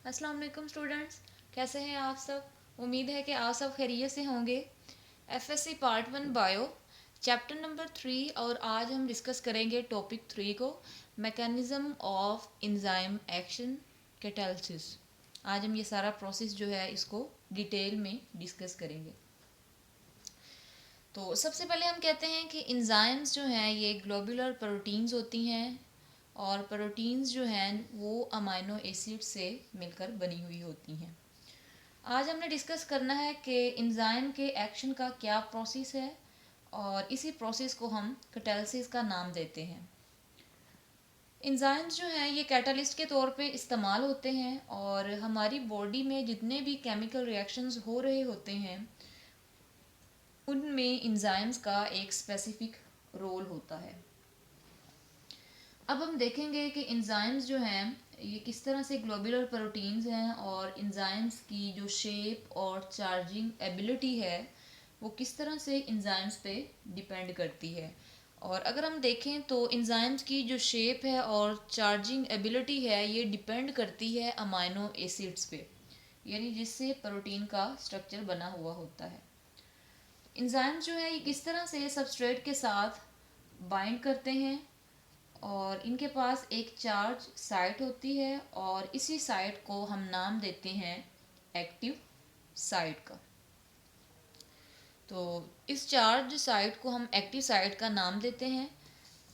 अस्सलाम वालेकुम स्टूडेंट्स, कैसे हैं आप सब। उम्मीद है कि आप सब खैरियत से होंगे। FSc part 1 bio chapter number 3 और आज हम डिस्कस करेंगे टॉपिक 3 को, mechanism of enzyme action catalysis. आज हम ये सारा प्रोसेस जो है इसको डिटेल में डिस्कस करेंगे। तो सबसे पहले हम कहते हैं कि एंजाइम्स जो हैं ये ग्लोबुलर प्रोटीन्स होती हैं और प्रोटीन्स जो हैं वो अमाइनो एसिड से मिलकर बनी हुई होती हैं। आज हमने डिस्कस करना है कि एंजाइम के एक्शन का क्या प्रोसेस है और इसी प्रोसेस को हम कैटालिसिस का नाम देते हैं। एंजाइम्स जो हैं ये कैटालिस्ट के तौर पे इस्तेमाल होते हैं और हमारी बॉडी में जितने भी केमिकल रिएक्शंस हो रहे होते हैं उनमें एंजाइम्स का एक स्पेसिफिक रोल होता है। अब हम देखेंगे कि एंजाइम्स जो हैं ये किस तरह से ग्लोबुलर प्रोटीन्स हैं और एंजाइम्स की जो शेप और चार्जिंग एबिलिटी है वो किस तरह से एंजाइम्स पे डिपेंड करती है। और अगर हम देखें तो एंजाइम्स की जो शेप है और चार्जिंग एबिलिटी है ये डिपेंड करती है अमाइनो एसिड्स पे, यानी जिससे प्रोटीन का स्ट्रक्चर बना हुआ होता है। एंजाइम्स जो है ये किस तरह से सबस्ट्रेट के साथ बाइंड करते हैं और इनके पास एक चार्ज साइट होती है और इसी साइट को हम नाम देते हैं एक्टिव साइट का। तो इस चार्ज साइट को हम एक्टिव साइट का नाम देते हैं।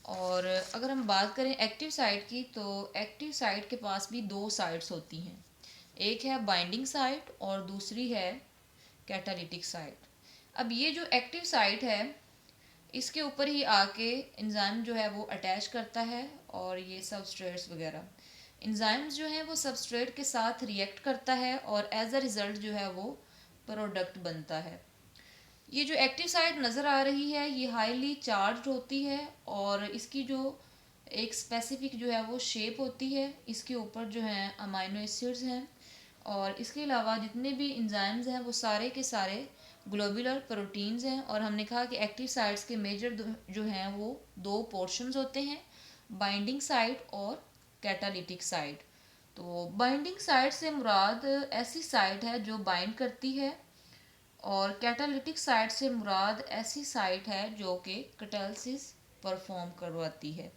और अगर हम बात करें एक्टिव साइट की तो एक्टिव साइट के पास भी दो साइट्स होती हैं, एक है बाइंडिंग साइट और दूसरी है कैटालिटिक साइट। अब ये जो एक्टिव साइट है इसके ऊपर ही आके एंजाइम जो है वो अटैच करता है और ये सबस्ट्रेट्स वगैरह एंजाइम्स जो हैं वो सबस्ट्रेट के साथ रिएक्ट करता है और एज अ रिज़ल्ट जो है वो प्रोडक्ट बनता है। ये जो एक्टिव साइट नज़र आ रही है ये हाईली चार्ज होती है और इसकी जो एक स्पेसिफिक जो है वो शेप होती है, इसके ऊपर जो है अमाइनो एसिड्स हैं और इसके अलावा जितने भी एंजाइम्स हैं वो सारे के सारे ग्लोबुलर प्रोटीन्स हैं। और हमने कहा कि एक्टिव साइट्स के मेजर जो हैं वो दो पोर्शंस होते हैं, बाइंडिंग साइट और कैटालिटिक साइट। तो बाइंडिंग साइट से मुराद ऐसी साइट है जो बाइंड करती है और कैटालिटिक साइट से मुराद ऐसी साइट है जो कि कैटालिसिस परफॉर्म करवाती है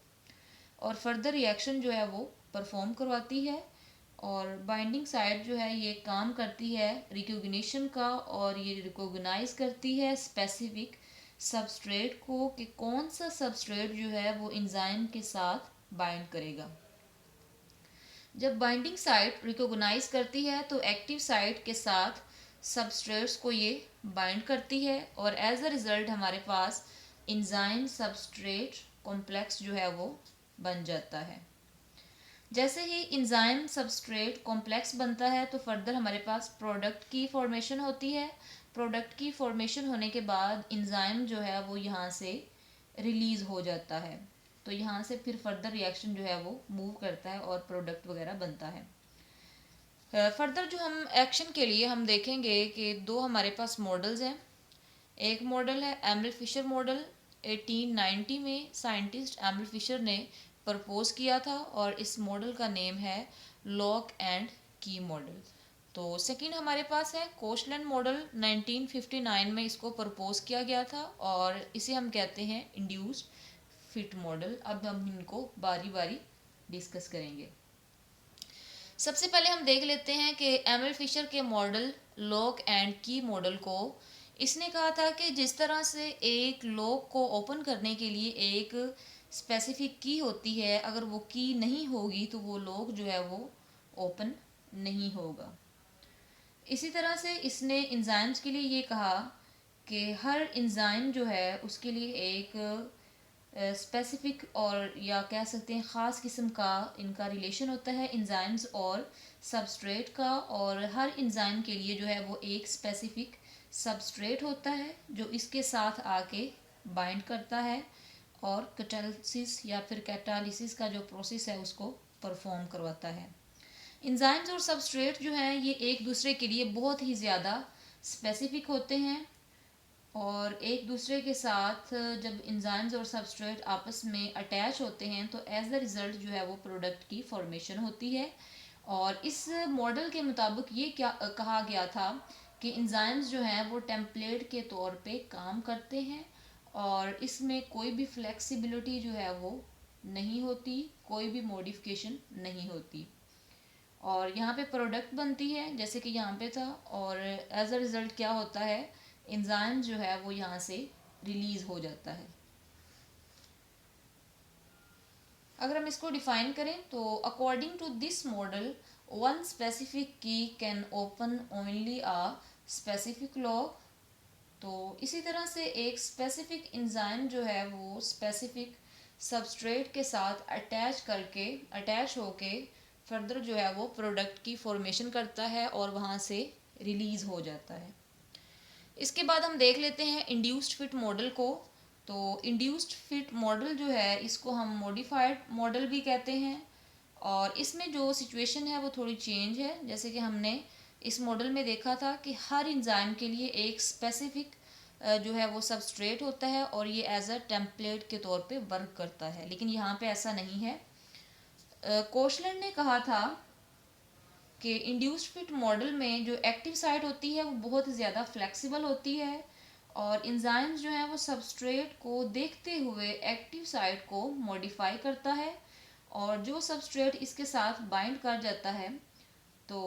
और फर्दर रिएक्शन जो है वो परफॉर्म करवाती है। और बाइंडिंग साइट जो है ये काम करती है रिकॉग्निशन का और ये रिकॉग्नाइज करती है स्पेसिफिक सबस्ट्रेट को कि कौन सा सबस्ट्रेट जो है वो एंजाइम के साथ बाइंड करेगा। जब बाइंडिंग साइट रिकॉग्नाइज करती है तो एक्टिव साइट के साथ सबस्ट्रेट्स को ये बाइंड करती है और एज अ रिज़ल्ट हमारे पास एंजाइम सबस्ट्रेट कॉम्प्लेक्स जो है वो बन जाता है। जैसे ही एंजाइम सबस्ट्रेट कॉम्प्लेक्स बनता है तो फर्दर हमारे पास प्रोडक्ट की फॉर्मेशन होती है। प्रोडक्ट की फॉर्मेशन होने के बाद एंजाइम जो है वो यहाँ से रिलीज़ हो जाता है, तो यहाँ से फिर फर्दर रिएक्शन जो है वो मूव करता है और प्रोडक्ट वगैरह बनता है। फर्दर जो हम एक्शन के लिए हम देखेंगे कि दो हमारे पास मॉडल्स हैं। एक मॉडल है एमिल फिशर मॉडल, 1890 में साइंटिस्ट एमिल फिशर ने प्रपोज किया था और इस मॉडल का नेम है लॉक एंड की मॉडल। तो सेकंड हमारे पास है कोशलैंड मॉडल, 1959 में इसको प्रपोज किया गया था और इसे हम कहते हैं इंड्यूस्ड फिट मॉडल। अब हम इनको बारी बारी डिस्कस करेंगे। सबसे पहले हम देख लेते हैं कि एमिल फिशर के मॉडल लॉक एंड की मॉडल को इसने कहा था कि जिस तरह से एक लॉक को ओपन करने के लिए एक स्पेसिफिक की होती है, अगर वो की नहीं होगी तो वो लॉक जो है वो ओपन नहीं होगा। इसी तरह से इसने एंजाइम्स के लिए ये कहा कि हर एंजाइम जो है उसके लिए एक स्पेसिफिक और या कह सकते हैं ख़ास किस्म का इनका रिलेशन होता है एंजाइम्स और सबस्ट्रेट का, और हर एंजाइम के लिए जो है वो एक स्पेसिफिक सबस्ट्रेट होता है जो इसके साथ आके बाइंड करता है और कैटालिसिस या फिर कैटालिसिस का जो प्रोसेस है उसको परफॉर्म करवाता है। एंजाइम्स और सबस्ट्रेट जो हैं ये एक दूसरे के लिए बहुत ही ज़्यादा स्पेसिफिक होते हैं और एक दूसरे के साथ जब एंजाइम्स और सबस्ट्रेट आपस में अटैच होते हैं तो एज द रिज़ल्ट जो है वो प्रोडक्ट की फॉर्मेशन होती है और इस मॉडल के मुताबिक ये क्या कहा गया था कि एंजाइम्स जो हैं वो टेम्पलेट के तौर पे काम करते हैं और इसमें कोई भी फ्लेक्सिबिलिटी जो है वो नहीं होती, कोई भी मॉडिफिकेशन नहीं होती और यहाँ पे प्रोडक्ट बनती है जैसे कि यहाँ पे था और एज अ रिज़ल्ट क्या होता है, एंजाइम जो है वो यहाँ से रिलीज़ हो जाता है। अगर हम इसको डिफाइन करें तो according to this model one specific key can open only a specific lock. तो इसी तरह से एक स्पेसिफिक एंजाइम जो है वो स्पेसिफिक सबस्ट्रेट के साथ अटैच होके फर्दर जो है वो प्रोडक्ट की फॉर्मेशन करता है और वहाँ से रिलीज़ हो जाता है। इसके बाद हम देख लेते हैं इंड्यूस्ड फिट मॉडल को। तो इंड्यूस्ड फिट मॉडल जो है इसको हम मॉडिफाइड मॉडल भी कहते हैं और इसमें जो सिचुएशन है वो थोड़ी चेंज है। जैसे कि हमने इस मॉडल में देखा था कि हर एंजाइम के लिए एक स्पेसिफिक जो है वो सबस्ट्रेट होता है और ये एज अ टेम्पलेट के तौर पे वर्क करता है, लेकिन यहाँ पे ऐसा नहीं है। कोशलैंड ने कहा था कि इंड्यूस्ड फिट मॉडल में जो एक्टिव साइट होती है वो बहुत ज़्यादा फ्लेक्सिबल होती है और एंजाइम्स जो हैं वो सबस्ट्रेट को देखते हुए एक्टिव साइट को मॉडिफाई करता है और जो सबस्ट्रेट इसके साथ बाइंड कर जाता है तो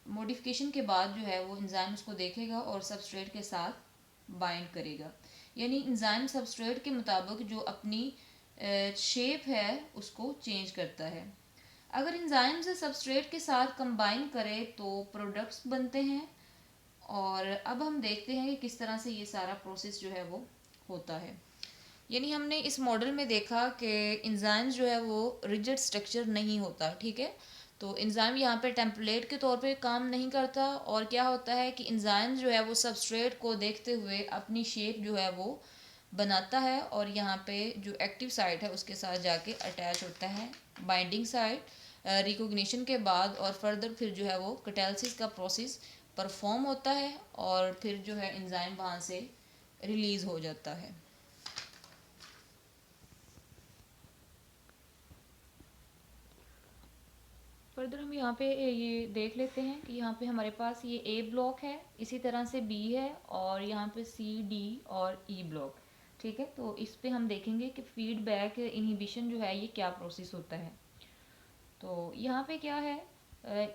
मॉडिफिकेशन के बाद जो है वो एंजाइम उसको देखेगा और सबस्ट्रेट के साथ बाइंड करेगा। यानी एंजाइम सबस्ट्रेट के मुताबिक जो अपनी शेप है उसको चेंज करता है। अगर एंजाइम से सबस्ट्रेट के साथ कंबाइन करें तो प्रोडक्ट्स बनते हैं और अब हम देखते हैं कि किस तरह से ये सारा प्रोसेस जो है वो होता है। यानी हमने इस मॉडल में देखा कि एंजाइम्स जो है वो रिजिड स्ट्रक्चर नहीं होता, ठीक है। तो एंजाइम यहाँ पे टेम्पलेट के तौर पे काम नहीं करता और क्या होता है कि एंजाइम्स जो है वो सबस्ट्रेट को देखते हुए अपनी शेप जो है वो बनाता है और यहाँ पे जो एक्टिव साइट है उसके साथ जाके अटैच होता है। बाइंडिंग साइट रिकॉग्निशन के बाद और फर्दर फिर जो है वो कैटालिसिस का प्रोसेस परफॉर्म होता है और फिर जो है एंजाइम वहाँ से रिलीज़ हो जाता है। फर्दर हम यहाँ पे ये देख लेते हैं कि यहाँ पे हमारे पास ये ए ब्लॉक है, इसी तरह से बी है और यहाँ पे सी डी और ई ब्लॉक, ठीक है। तो इस पे हम देखेंगे कि फीडबैक इनहिबिशन जो है ये क्या प्रोसेस होता है। तो यहाँ पे क्या है,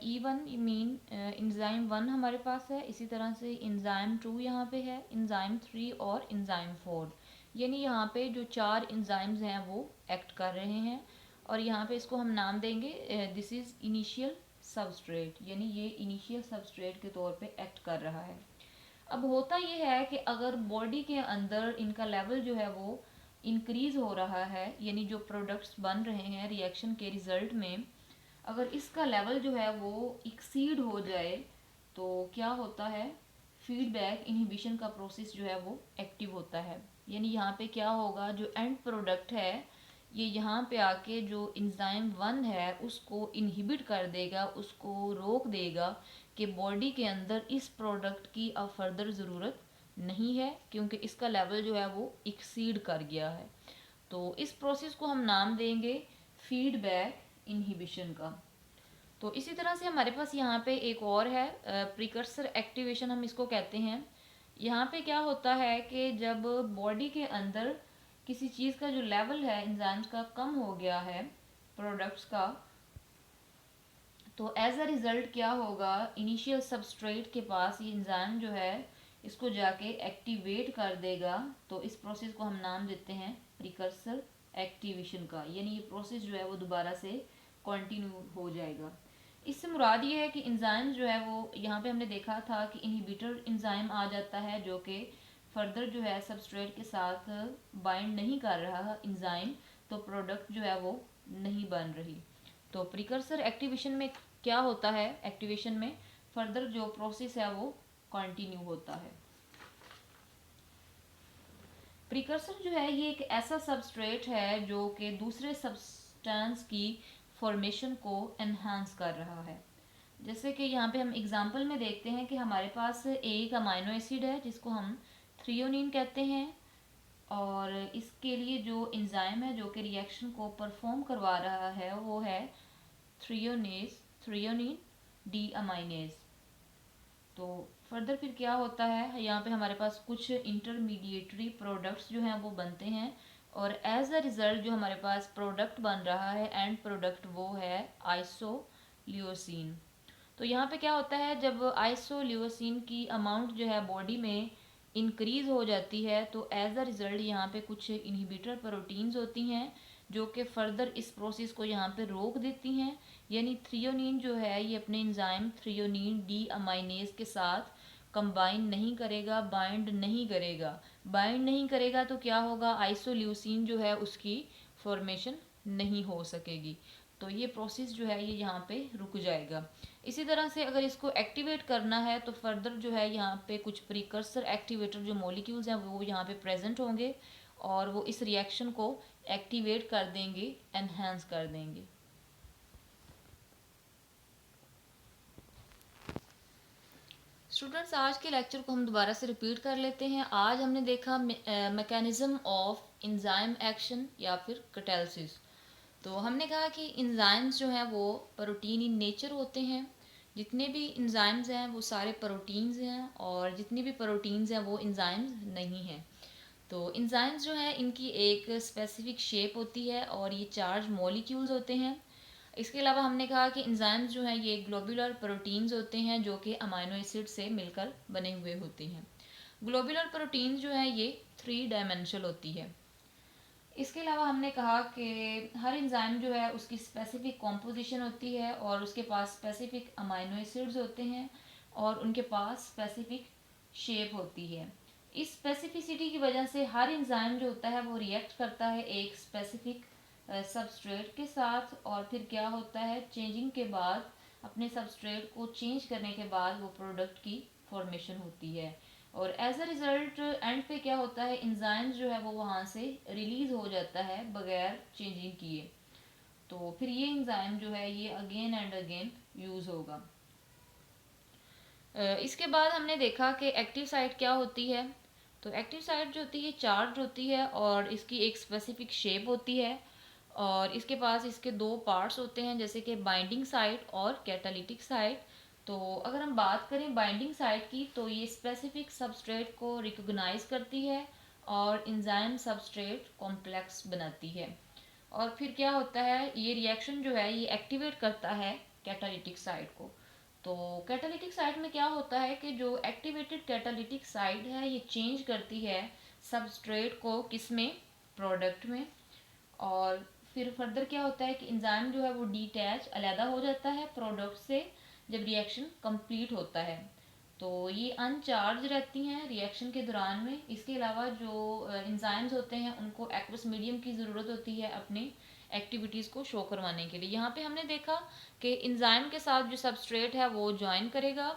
E one mean enzyme one हमारे पास है, इसी तरह से इंजाइम टू यहाँ पे है, इंजाइम थ्री और इंजाइम फोर। यानी यहाँ पे जो चार इंजाइम्स हैं वो एक्ट कर रहे हैं और यहाँ पे इसको हम नाम देंगे दिस इज़ इनिशियल सबस्ट्रेट, यानी ये इनिशियल सबस्ट्रेट के तौर पे एक्ट कर रहा है। अब होता ये है कि अगर बॉडी के अंदर इनका लेवल जो है वो इंक्रीज़ हो रहा है, यानी जो प्रोडक्ट्स बन रहे हैं रिएक्शन के रिज़ल्ट में अगर इसका लेवल जो है वो एक्सीड हो जाए तो क्या होता है, फीडबैक इनहिबिशन का प्रोसेस जो है वो एक्टिव होता है। यानी यहाँ पे क्या होगा, जो एंड प्रोडक्ट है ये यहाँ पे आके जो इंजाइम वन है उसको इनहिबिट कर देगा, उसको रोक देगा कि बॉडी के अंदर इस प्रोडक्ट की अब फर्दर ज़रूरत नहीं है क्योंकि इसका लेवल जो है वो एक्सीड कर गया है। तो इस प्रोसेस को हम नाम देंगे फीडबैक इनहिबिशन का। तो इसी तरह से हमारे पास यहाँ पे एक और है प्रिकर्सर एक्टिवेशन हम इसको कहते हैं। यहाँ पे क्या होता है कि जब बॉडी के अंदर किसी चीज़ का जो लेवल है एंजाइम्स का कम हो गया है प्रोडक्ट्स का, तो एज अ रिज़ल्ट क्या होगा, इनिशियल सबस्ट्रेट के पास ये एंजाइम जो है इसको जाके एक्टिवेट कर देगा। तो इस प्रोसेस को हम नाम देते हैं प्रिकर्सर एक्टिवेशन का। यानी ये प्रोसेस जो है वो दोबारा से कंटिन्यू हो जाएगा। इससे मुराद ये है कि एंजाइम जो है वो यहाँ पे हमने देखा था कि इनहिबिटर एंजाइम आ जाता है जो कि फर्दर जो है सबस्ट्रेट के साथ बाइंड नहीं कर रहा एंजाइम, तो प्रोडक्ट जो है वो नहीं बन रही। तो प्रिकर्सर एक्टिवेशन में क्या होता है, एक्टिवेशन में फर्दर जो प्रोसेस है वो कंटिन्यू होता है। प्रिकर्सर जो है ये एक ऐसा सबस्ट्रेट है जो कि दूसरे सब्सटेंस की फॉर्मेशन को एनहांस कर रहा है। जैसे कि यहाँ पे हम एग्जांपल में देखते हैं कि हमारे पास एक अमाइनो एसिड है जिसको हम थ्रियोनिन कहते हैं और इसके लिए जो एंजाइम है जो कि रिएक्शन को परफॉर्म करवा रहा है वो है थ्रियोनेज थ्रियोनिन डी अमाइनेज। तो फर्दर फिर क्या होता है, यहाँ पे हमारे पास कुछ इंटरमीडिएटरी प्रोडक्ट्स जो हैं वो बनते हैं, और एज अ रिज़ल्ट जो हमारे पास प्रोडक्ट बन रहा है, एंड प्रोडक्ट वो है आइसोल्यूसिन। तो यहाँ पे क्या होता है, जब आइसोल्यूसिन की अमाउंट जो है बॉडी में इंक्रीज़ हो जाती है, तो एज अ रिज़ल्ट यहाँ पे कुछ इनहिबिटर प्रोटीन्स होती हैं जो कि फ़र्दर इस प्रोसेस को यहाँ पे रोक देती हैं। यानी थ्रियोनिन जो है ये अपने एंजाइम थ्रियोनिन डी अमाइनेज के साथ कंबाइन नहीं करेगा, बाइंड नहीं करेगा। बाइंड नहीं करेगा तो क्या होगा, आइसोल्यूसिन जो है उसकी फॉर्मेशन नहीं हो सकेगी। तो ये प्रोसेस जो है ये यहाँ पे रुक जाएगा। इसी तरह से अगर इसको एक्टिवेट करना है तो फर्दर जो है यहाँ पे कुछ प्रीकर्सर एक्टिवेटर जो मॉलिक्यूल्स हैं वो यहाँ पे प्रेजेंट होंगे, और वो इस रिएक्शन को एक्टिवेट कर देंगे, एनहांस कर देंगे। स्टूडेंट्स, आज के लेक्चर को हम दोबारा से रिपीट कर लेते हैं। आज हमने देखा मैकेनिज्म ऑफ एंजाइम एक्शन या फिर कैटालिसिस। तो हमने कहा कि एंजाइम्स जो हैं वो प्रोटीन इन नेचर होते हैं। जितने भी एंजाइम्स हैं वो सारे प्रोटीन्स हैं, और जितनी भी प्रोटीन्स हैं वो एंजाइम्स नहीं हैं। तो एंजाइम्स जो हैं इनकी एक स्पेसिफिक शेप होती है, और ये चार्ज मॉलिक्यूल्स होते हैं। इसके अलावा हमने कहा कि एंजाइम्स जो हैं ये ग्लोबुलर प्रोटीन्स होते हैं जो कि अमाइनो एसिड से मिलकर बने हुए होते हैं। ग्लोबुलर प्रोटीन्स जो है ये 3 डायमेंशनल होती है। इसके अलावा हमने कहा कि हर एंजाइम जो है उसकी स्पेसिफिक कॉम्पोजिशन होती है, और उसके पास स्पेसिफिक अमाइनो एसिड्स होते हैं, और उनके पास स्पेसिफिक शेप होती है। इस स्पेसिफिसिटी की वजह से हर एंजाइम जो होता है वो रिएक्ट करता है एक स्पेसिफिक सबस्ट्रेट के साथ, और फिर क्या होता है, चेंजिंग के बाद अपने सबस्ट्रेट को चेंज करने के बाद वो प्रोडक्ट की फॉर्मेशन होती है। और एज अ रिजल्ट एंड पे क्या होता है, एंजाइम्स जो है वो वहाँ से रिलीज हो जाता है बगैर चेंजिंग किए। तो फिर ये एंजाइम जो है ये अगेन एंड अगेन यूज़ होगा। इसके बाद हमने देखा कि एक्टिव साइट क्या होती है। तो एक्टिव साइट जो होती है चार्ज होती है, और इसकी एक स्पेसिफिक शेप होती है, और इसके पास इसके 2 पार्ट्स होते हैं, जैसे कि बाइंडिंग साइट और कैटालिटिक साइट। तो अगर हम बात करें बाइंडिंग साइट की, तो ये स्पेसिफिक सबस्ट्रेट को रिकॉग्नाइज करती है और एंजाइम सबस्ट्रेट कॉम्प्लेक्स बनाती है। और फिर क्या होता है, ये रिएक्शन जो है ये एक्टिवेट करता है कैटालिटिक साइट को। तो कैटालिटिक साइट में क्या होता है कि जो एक्टिवेटेड कैटालिटिक साइट है ये चेंज करती है सबस्ट्रेट को किस में, प्रोडक्ट में। और फिर फर्दर क्या होता है कि एंजाइम जो है वो डिटैच अलहदा हो जाता है प्रोडक्ट से जब रिएक्शन कंप्लीट होता है। तो ये अनचार्ज रहती हैं रिएक्शन के दौरान में। इसके अलावा जो एंजाइम्स होते हैं उनको एक्वस मीडियम की ज़रूरत होती है अपनी एक्टिविटीज़ को शो करवाने के लिए। यहाँ पे हमने देखा कि एंजाइम के साथ जो सबस्ट्रेट है वो ज्वाइन करेगा,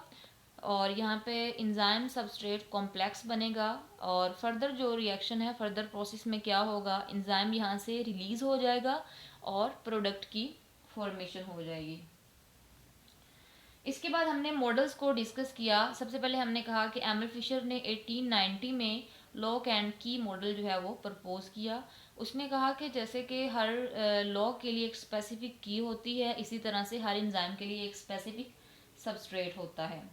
और यहाँ पे एंजाइम सबस्ट्रेट कॉम्प्लेक्स बनेगा, और फर्दर जो रिएक्शन है, फर्दर प्रोसेस में क्या होगा, एंजाइम यहाँ से रिलीज़ हो जाएगा और प्रोडक्ट की फॉर्मेशन हो जाएगी। इसके बाद हमने मॉडल्स को डिस्कस किया। सबसे पहले हमने कहा कि एमल फिशर ने 1890 में लॉक एंड की मॉडल जो है वो प्रपोज किया। उसने कहा कि जैसे कि हर लॉक के लिए एक स्पेसिफिक की होती है, इसी तरह से हर एंजाइम के लिए एक स्पेसिफिक सबस्ट्रेट होता है।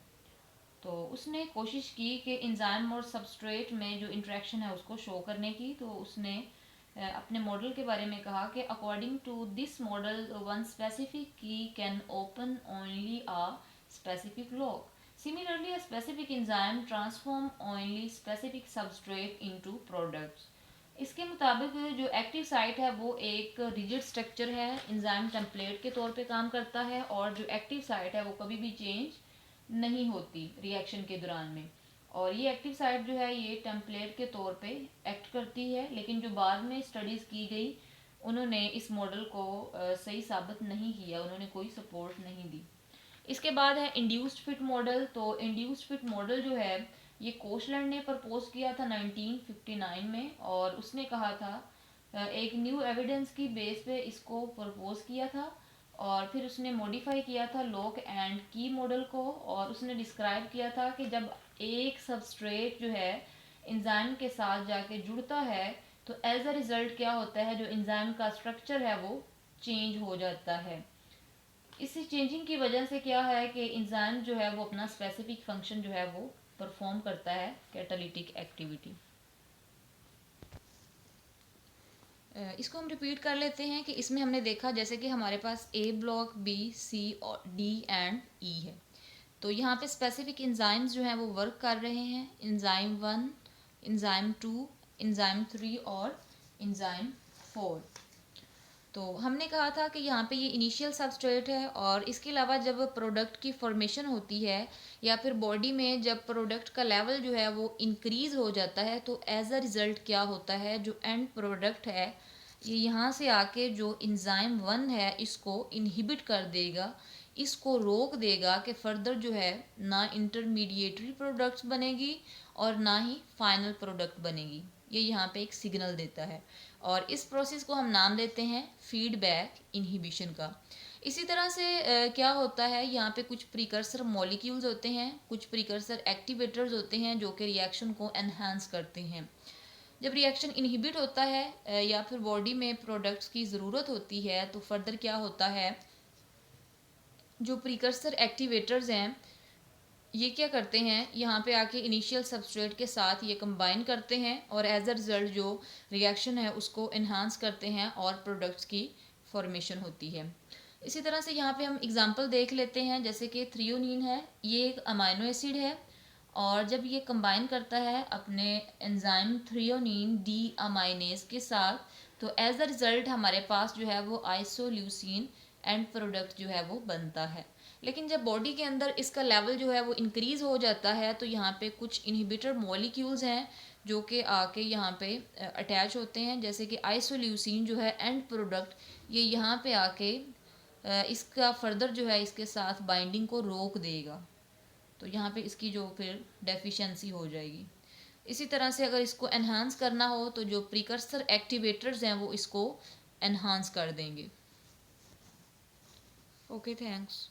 तो उसने कोशिश की कि एंजाइम और सबस्ट्रेट में जो इंटरेक्शन है उसको शो करने की। तो उसने अपने मॉडल के बारे में कहा कि according to this model one specific key can open only a specific lock. Similarly a specific enzyme transform only specific substrate into products. इसके मुताबिक जो एक्टिव साइट है वो एक रिजिड स्ट्रक्चर है, एंजाइम टेम्पलेट के तौर पे काम करता है, और जो एक्टिव साइट है वो कभी भी चेंज नहीं होती रिएक्शन के दौरान में। और ये एक्टिव साइट जो है ये टेम्पलेट के तौर पे एक्ट करती है, लेकिन जो बाद में स्टडीज़ की गई उन्होंने इस मॉडल को सही साबित नहीं किया, उन्होंने कोई सपोर्ट नहीं दी। इसके बाद है इंड्यूस्ड फिट मॉडल। तो इंड्यूस्ड फिट मॉडल जो है ये कोशलैंड ने प्रपोज किया था 1959 में, और उसने कहा था एक न्यू एविडेंस की बेस पे इसको प्रपोज किया था, और फिर उसने मॉडिफाई किया था लॉक एंड की मॉडल को, और उसने डिस्क्राइब किया था कि जब एक सबस्ट्रेट जो है एंजाइम के साथ जाके जुड़ता है तो एज अ रिजल्ट क्या होता है, जो एंजाइम का स्ट्रक्चर है वो चेंज हो जाता है। इसी चेंजिंग की वजह से क्या है कि एंजाइम जो है वो अपना स्पेसिफिक फंक्शन जो है वो परफॉर्म करता है, कैटालिटिक एक्टिविटी। इसको हम रिपीट कर लेते हैं कि इसमें हमने देखा जैसे कि हमारे पास ए ब्लॉक, बी, सी और डी एंड ई है। तो यहाँ पे स्पेसिफिक एंजाइम्स जो हैं वो वर्क कर रहे हैं, एंजाइम 1, एंजाइम 2, एंजाइम 3 और एंजाइम 4। तो हमने कहा था कि यहाँ पे ये इनिशियल सबस्ट्रेट है और इसके अलावा जब प्रोडक्ट की फॉर्मेशन होती है या फिर बॉडी में जब प्रोडक्ट का लेवल जो है वो इंक्रीज़ हो जाता है तो एज अ रिज़ल्ट क्या होता है, जो एंड प्रोडक्ट है ये यहाँ से आके जो एंजाइम 1 है इसको इनहिबिट कर देगा, इसको रोक देगा कि फर्दर जो है ना इंटरमीडिएटरी प्रोडक्ट्स बनेगी और ना ही फाइनल प्रोडक्ट बनेगी। ये यहाँ पे एक सिग्नल देता है और इस प्रोसेस को हम नाम देते हैं फीडबैक इनहिबिशन का। इसी तरह से क्या होता है, यहाँ पे कुछ प्रीकर्सर मॉलिक्यूल्स होते हैं, कुछ प्रीकर्सर एक्टिवेटर्स होते हैं जो कि रिएक्शन को एनहांस करते हैं। जब रिएक्शन इनहिबिट होता है या फिर बॉडी में प्रोडक्ट्स की ज़रूरत होती है तो फर्दर क्या होता है, जो प्रीकर्सर एक्टिवेटर्स हैं ये क्या करते हैं, यहाँ पे आके इनिशियल सबस्ट्रेट के साथ ये कंबाइन करते हैं और एज अ रिज़ल्ट जो रिएक्शन है उसको इन्हांस करते हैं और प्रोडक्ट्स की फॉर्मेशन होती है। इसी तरह से यहाँ पे हम एग्जांपल देख लेते हैं, जैसे कि थ्रियोनीन है, ये एक अमाइनो एसिड है और जब ये कंबाइन करता है अपने एंजाइम थ्रियोनीन डी अमाइनेज के साथ तो एज अ रिज़ल्ट हमारे पास जो है वो आइसोल्यूसिन एंड प्रोडक्ट जो है वो बनता है। लेकिन जब बॉडी के अंदर इसका लेवल जो है वो इंक्रीज़ हो जाता है तो यहाँ पे कुछ इनहिबिटर मॉलिक्यूल्स हैं जो कि आके यहाँ पे अटैच होते हैं, जैसे कि आइसोल्यूसिन जो है एंड प्रोडक्ट ये यहाँ पे आके इसका फर्दर जो है इसके साथ बाइंडिंग को रोक देगा, तो यहाँ पे इसकी जो फिर डेफिशिएंसी हो जाएगी। इसी तरह से अगर इसको एनहांस करना हो तो जो प्रीकर्सर एक्टिवेटर्स हैं वो इसको एनहांस कर देंगे। Okay, thanks.